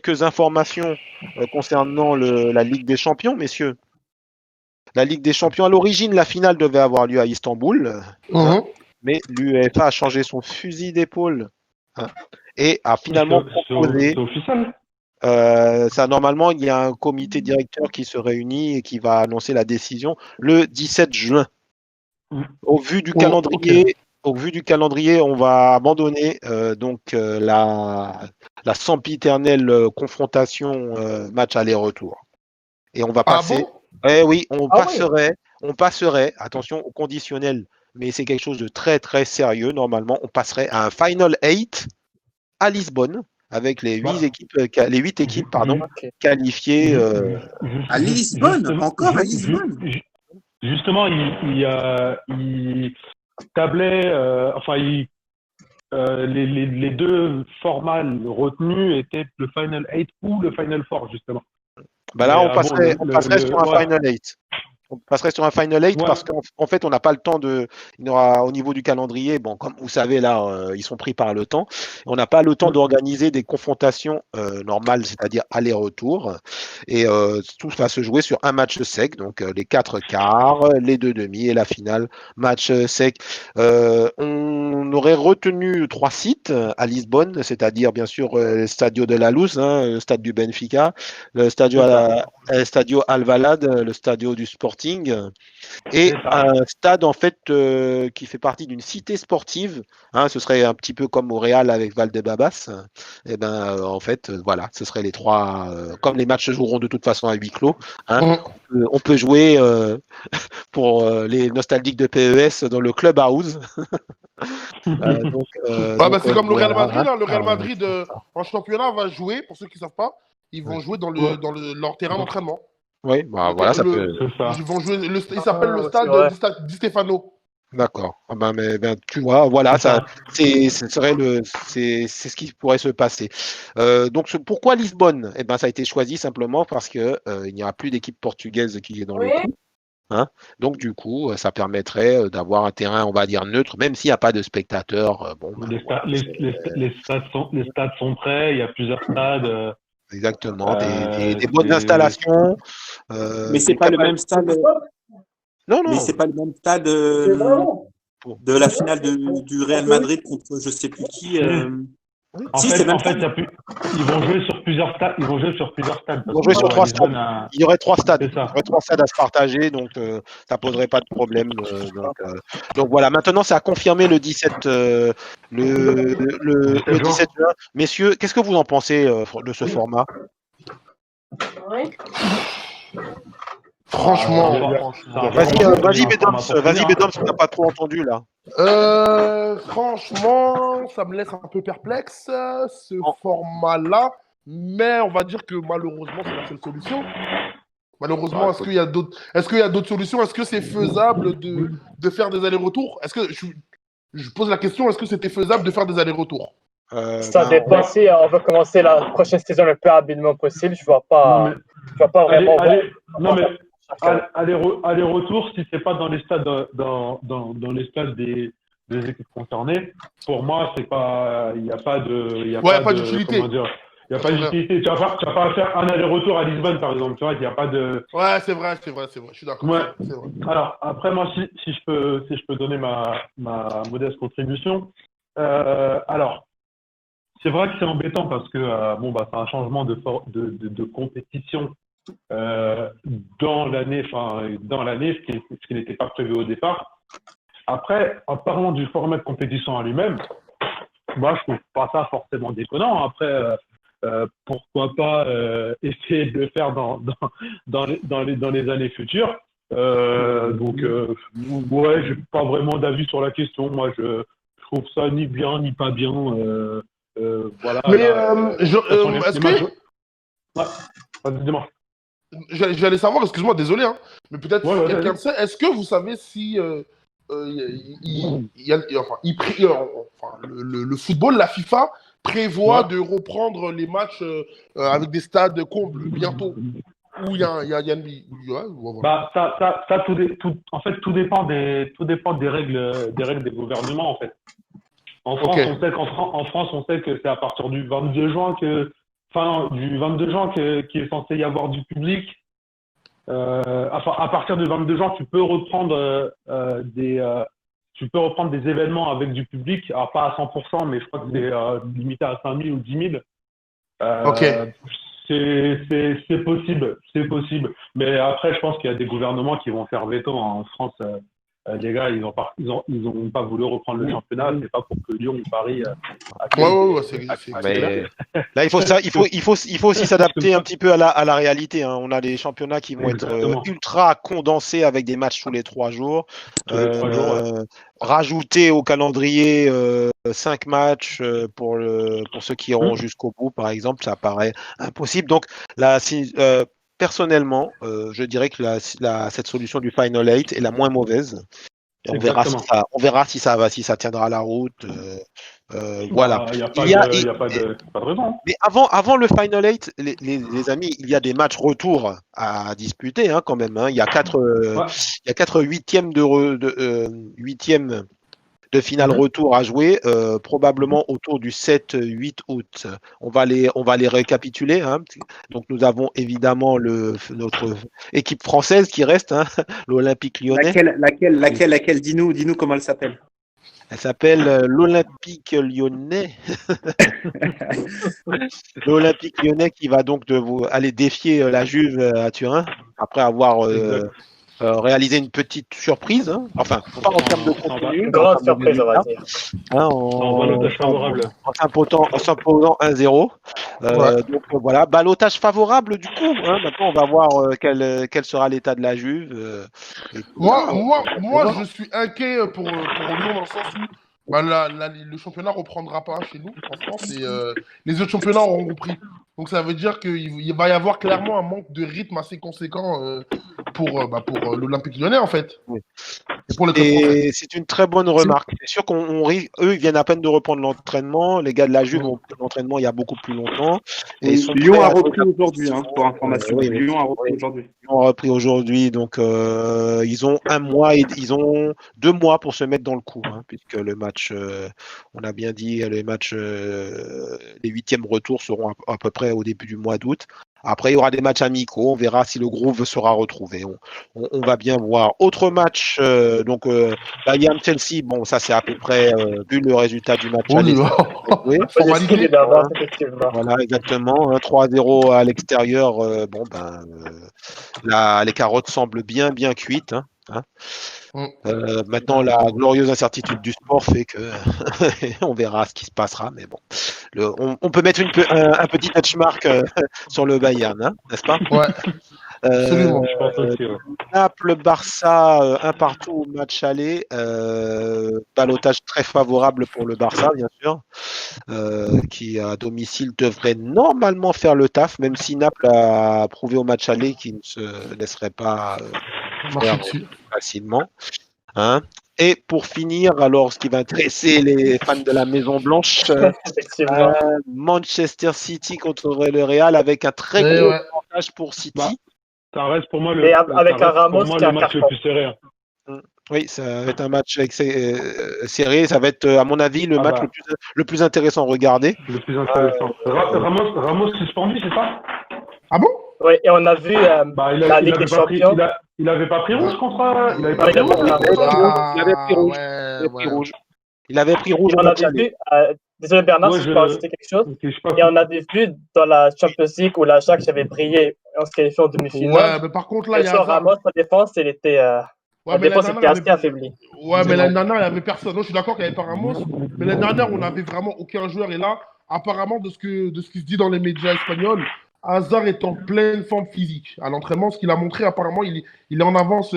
quelques informations concernant la Ligue des Champions, messieurs. La Ligue des Champions, à l'origine, la finale devait avoir lieu à Istanbul, hein, Mhm. mais l'UEFA a changé son fusil d'épaule, hein, et a finalement proposé. C'est officiel. Ça, normalement, il y a un comité directeur qui se réunit et qui va annoncer la décision le 17 juin. Au vu du Oh, calendrier, au vu du calendrier, on va abandonner la sempiternelle confrontation match aller-retour. Et on va Ah passer. bon? Eh oui, Ah ouais. on passerait, attention au conditionnel, mais c'est quelque chose de très très sérieux. Normalement, on passerait à un Final 8 à Lisbonne avec les huit équipes, pardon, Ok. qualifiées. À Lisbonne, encore à Lisbonne. Justement, il tablait, les deux formats retenus étaient le Final 8 ou le Final 4, justement. Bah là, Mais, on passerait sur un voilà. Final 8. On passerait sur un Final 8 Ouais. parce qu'en fait, on n'a pas le temps de. Il y aura, au niveau du calendrier, bon, comme vous savez, là, ils sont pris par le temps. On n'a pas le temps d'organiser des confrontations normales, c'est-à-dire aller-retour. Et tout va se jouer sur un match sec, donc les 4 quarts, les 2 demi et la finale, match sec. On aurait retenu 3 sites à Lisbonne, c'est-à-dire bien sûr le Stadio de la Luz, hein, le stade du Benfica, le Stadio Alvalade, le Stadio du Sporting, et un stade en fait qui fait partie d'une cité sportive. Hein, ce serait un petit peu comme au Real avec Valdebebas. Et ben en fait voilà, ce seraient les trois. Comme les matchs se joueront de toute façon à huis clos, hein, on peut jouer pour les nostalgiques de PES dans le Clubhouse. C'est comme le Real voilà, Madrid. Hein. Le Real hein, Madrid, en championnat, va jouer, pour ceux qui ne savent pas, ils vont jouer dans leur terrain d'entraînement. oui, bah, voilà, ça peut. Ils vont jouer, il s'appelle le stade Di Stefano. D'accord. Ah ben, tu vois, voilà, c'est ce qui pourrait se passer. Donc, pourquoi Lisbonne? Eh ben, ça a été choisi simplement parce que il n'y aura plus d'équipe portugaise qui est dans le coup. Hein. Donc, du coup, ça permettrait d'avoir un terrain, on va dire, neutre, même s'il n'y a pas de spectateurs. Les stades sont prêts, il y a plusieurs stades. Exactement, des bonnes installations. Mais c'est pas le même stade. Non, Mais non. c'est pas le même stade de la finale du Real Madrid contre je sais plus qui. En fait, ils vont jouer sur plusieurs stades. Ils vont jouer sur 3 stades. Il y aurait 3 stades. Il y aurait 3 stades à se partager, donc ça poserait pas de problème. Donc voilà. Maintenant, c'est à confirmer le 17, le 17 juin. Messieurs, qu'est-ce que vous en pensez de ce format? Franchement, vas-y Bédoms, on n'a pas trop entendu là. Franchement, ça me laisse un peu perplexe, ce format-là, mais on va dire que malheureusement, c'est la seule solution. Malheureusement, est-ce qu'il y a d'autres solutions? Est-ce que c'est faisable de faire des allers-retours? Est-ce que je pose la question, est-ce que c'était faisable de faire des allers-retours? Ça dépend si on veut commencer la prochaine saison le plus rapidement possible. Je vois pas vraiment. Aller-retour, si c'est pas dans les stades dans les stades des équipes concernées, pour moi c'est pas, il n'y a pas d'utilité. Il n'y a pas d'utilité. Tu vas pas faire un aller-retour à Lisbonne par exemple, tu vois, il n'y a pas de. Ouais, c'est vrai, je suis d'accord. Ouais. C'est vrai. Alors après moi si je peux donner ma modeste contribution, alors c'est vrai que c'est embêtant parce que c'est un changement de compétition. Dans l'année, ce qui n'était pas prévu au départ. Après, en parlant du format de compétition en lui-même, moi, je trouve pas ça forcément déconnant. Après, pourquoi pas essayer de le faire dans les années futures. Ouais, j'ai pas vraiment d'avis sur la question. Moi, je trouve ça ni bien ni pas bien. Voilà. Mais est-ce que... Ouais, dis-moi. J'allais savoir, excuse-moi, désolé, hein, mais peut-être quelqu'un sait, est-ce que vous savez si le football, la FIFA, prévoit de reprendre les matchs avec des stades combles bientôt? Où il y a voilà. En fait, tout dépend des règles des gouvernements, en fait. En France, on sait que c'est à partir du 22 juin que du 22 juin qui est censé y avoir du public. À partir du 22 juin, tu peux reprendre des événements avec du public. Alors, pas à 100%, mais je crois que c'est limité à 5 000 ou 10 000. Ok. C'est possible. Mais après, je pense qu'il y a des gouvernements qui vont faire veto en France. Les gars, ils ont pas voulu reprendre le championnat. C'est pas pour que Lyon ou Paris Ouais, Mais là, il faut aussi s'adapter un petit peu à la réalité. Hein. On a des championnats qui vont être ultra condensés avec des matchs tous les 3 jours. Rajouter au calendrier 5 matchs pour ceux qui iront jusqu'au bout, par exemple, ça paraît impossible. Donc là, personnellement, je dirais que cette solution du Final 8 est la moins mauvaise. Et on verra si ça tiendra la route. Voilà. Il n'y a pas de raison. Mais avant le Final 8, les amis, il y a des matchs retour à disputer hein, quand même. Hein. Il y a 4 huitièmes de finale retour à jouer, probablement autour du 7-8 août. On va les récapituler. Hein. Donc nous avons évidemment notre équipe française qui reste, hein, l'Olympique Lyonnais. Laquelle dis-nous comment elle s'appelle. Elle s'appelle l'Olympique Lyonnais. L'Olympique Lyonnais qui va donc aller défier la Juve à Turin après avoir réalisé une petite surprise. Hein. Enfin, pas en termes de contenu. Une grande surprise, on va dire. Hein, en s'imposant 1-0. Donc voilà, ballottage favorable du coup. Hein. Maintenant, on va voir quel sera l'état de la Juve. Moi, je suis inquiet pour Lyon dans le sens où le championnat reprendra pas chez nous en France et les autres championnats auront repris. Donc ça veut dire qu'il va y avoir clairement un manque de rythme assez conséquent pour l'Olympique Lyonnais en fait. Oui. Et pour et c'est une très bonne remarque. C'est sûr eux ils viennent à peine de reprendre l'entraînement. Les gars de la Juve ont repris l'entraînement il y a beaucoup plus longtemps. Et Lyon a repris aujourd'hui, pour information. Lyon a repris aujourd'hui. Lyon a repris aujourd'hui, donc ils ont 1 mois et ils ont 2 mois pour se mettre dans le coup, hein, puisque le match, on a bien dit, les huitièmes retours seront à peu près au début du mois d'août. Après, il y aura des matchs amicaux. On verra si le groove sera retrouvé. On va bien voir. Autre match, Bayern-Chelsea. Bon, ça, c'est à peu près, vu le résultat du match. Voilà, exactement. 3-0 à l'extérieur. Les carottes semblent bien cuites. Hein. Maintenant, la glorieuse incertitude du sport fait que on verra ce qui se passera, mais bon, on peut mettre un petit touchmark sur le Bayern, hein, n'est-ce pas? Ouais. Absolument. Je pense aussi, ouais. Naples-Barça, 1-1 au match aller. Ballottage très favorable pour le Barça, bien sûr, qui à domicile devrait normalement faire le taf, même si Naples a prouvé au match aller qu'il ne se laisserait pas faire facilement. Hein. Et pour finir, alors ce qui va intéresser les fans de la Maison Blanche, Manchester City contre le Real avec un très gros avantage pour City. Ça reste pour moi avec un Ramos qui a le match le plus serré. Oui, ça va être un match serré. Ça va être, à mon avis, le match le plus intéressant à regarder. Le plus intéressant. Ramos suspendu, c'est ça? Ah bon? Oui, et on a vu la Ligue des Champions. Il avait pas pris rouge contre. Il avait pris rouge. Il avait pris rouge. On avait vu. Désolé Bernard, si je peux ajouter quelque chose. Et on avait vu dans la Champions League où l'Ajax avait brillé en se qualifiant en demi-finale. Ouais, mais par contre là, il y a Ramos, sa défense, elle était. La défense était assez affaiblie. Ouais, mais l'année dernière, il n'y avait personne. Non, je suis d'accord qu'il n'y avait pas Ramos. Mais l'année dernière, on n'avait vraiment aucun joueur. Et là, apparemment, de ce qui se dit dans les médias espagnols, Hazard est en pleine forme physique. À l'entraînement, ce qu'il a montré, apparemment, il est en avance.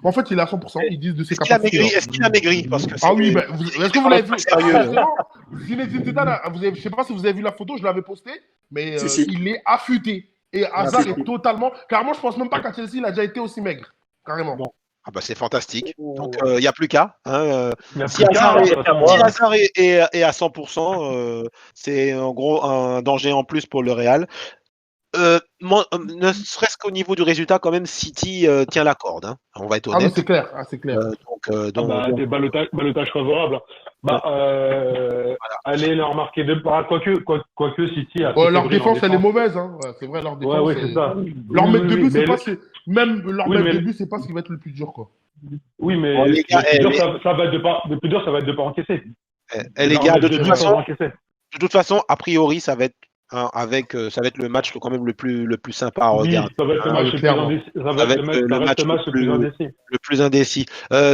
En fait, il est à 100%. Ils disent de ses capacités. Est-ce qu'il a maigri parce que oui, est-ce que vous l'avez vu? Je ne sais pas si vous avez vu la photo, je l'avais postée, mais il est affûté. Et Hazard est totalement. Carrément, je ne pense même pas qu'à Chelsea, il a déjà été aussi maigre. Carrément. Bon. Ah bah c'est fantastique. Donc il n'y a plus qu'à. Hein. Si Hazard est à 100%, c'est en gros un danger en plus pour le Real. Ne serait-ce qu'au niveau du résultat, quand même, City tient la corde. Hein. On va être honnête. Ah, c'est clair. C'est clair. Des ballottages favorables. Allez leur marquer deux. Quoique City a. Leur défense, elle est mauvaise. Hein. Ouais, c'est vrai, leur défense. C'est ça. Leur mettre de but, c'est pas. Même leur mettre de but, c'est pas ce qui va être le plus dur, quoi. Oui, mais le plus dur, ça va être de pas encaisser. Les gars, de toute façon, a priori, ça va être le match quand même le plus sympa à regarder. Ça va être le match le plus indécis.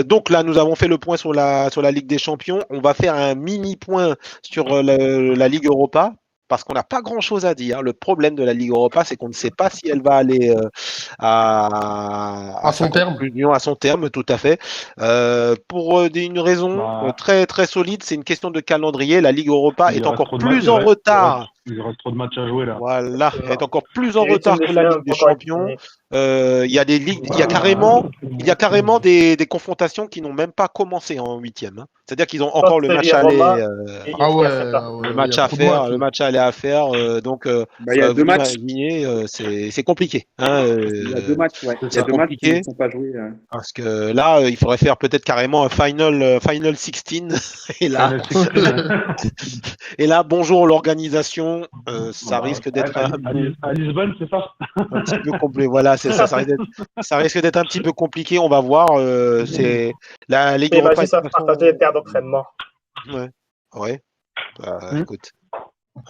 Donc là, nous avons fait le point sur la Ligue des Champions. On va faire un mini point sur la Ligue Europa. Parce qu'on n'a pas grand-chose à dire. Le problème de la Ligue Europa, c'est qu'on ne sait pas si elle va aller à son terme. À son terme, tout à fait. Pour une raison très très solide, c'est une question de calendrier. La Ligue Europa est encore plus en retard. Il reste trop de matchs à jouer là. Voilà, elle est encore plus en retard que la Ligue des Champions. Il y a des ligues, il y a carrément des confrontations qui n'ont même pas commencé en huitième. Hein. C'est-à-dire qu'ils ont encore le match aller, le match aller à faire. Donc, il y a deux matchs. C'est compliqué. Hein, il y a deux matchs, ouais. Il y a deux matchs qui ne sont pas joués. Parce que là, il faudrait faire peut-être carrément un final 16. Et là, bonjour l'organisation. Ça risque d'être à Lisbonne, c'est ça. Un petit peu complet. Voilà, c'est ça. Ça risque d'être un petit peu compliqué. On va voir. C'est la Ligue Europa. Ça partager les terres d'entraînement. Ouais. Écoute.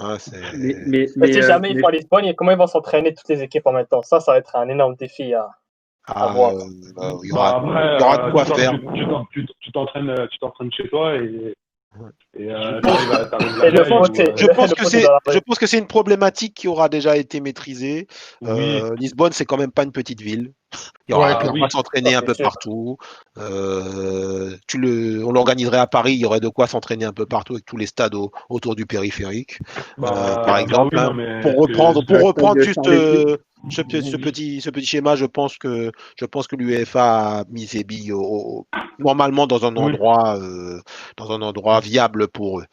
Mais si jamais ils font à Lisbonne, comment ils vont s'entraîner toutes les équipes en même temps? Ça va être un énorme défi à voir. Il y aura de quoi faire. Tu t'entraînes chez toi et je pense que c'est une problématique qui aura déjà été maîtrisée. Lisbonne, c'est quand même pas une petite ville. Il y aura de quoi s'entraîner un peu partout. On l'organiserait à Paris, il y aurait de quoi s'entraîner un peu partout avec tous les stades autour du périphérique. Par exemple, pour reprendre juste ce petit schéma, je pense que l'UEFA a mis ses billes normalement dans un endroit viable pour eux.